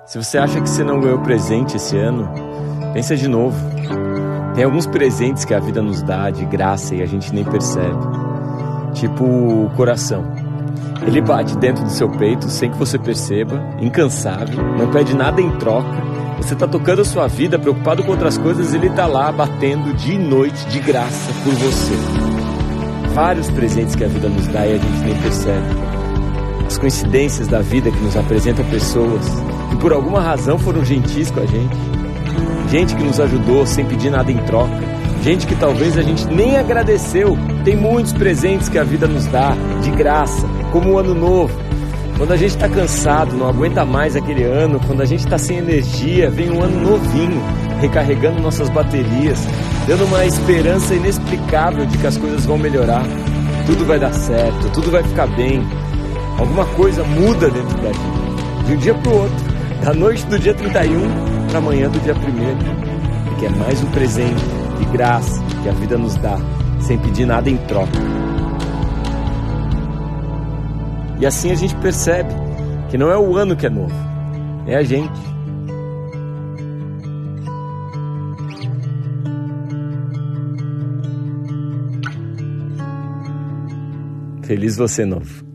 Se você acha que você não ganhou presente esse ano, pensa de novo. Tem alguns presentes que a vida nos dá de graça e a gente nem percebe. Tipo o coração. Ele bate dentro do seu peito sem que você perceba, incansável, não pede nada em troca. Você tá tocando a sua vida, preocupado com outras coisas, ele tá lá batendo dia e noite, de graça, por você. Vários presentes que a vida nos dá e a gente nem percebe. As coincidências da vida que nos apresentam pessoas que por alguma razão foram gentis com a gente. Gente que nos ajudou sem pedir nada em troca. Gente que talvez a gente nem agradeceu. Tem muitos presentes que a vida nos dá, de graça, como o ano novo. Quando a gente está cansado, não aguenta mais aquele ano, quando a gente está sem energia, vem um ano novinho, recarregando nossas baterias, dando uma esperança inexplicável de que as coisas vão melhorar. Tudo vai dar certo, tudo vai ficar bem. Alguma coisa muda dentro da gente, de um dia para o outro, da noite do dia 31 para amanhã do dia 1º, que é mais um presente de graça que a vida nos dá, sem pedir nada em troca. E assim a gente percebe que não é o ano que é novo, é a gente. Feliz você novo.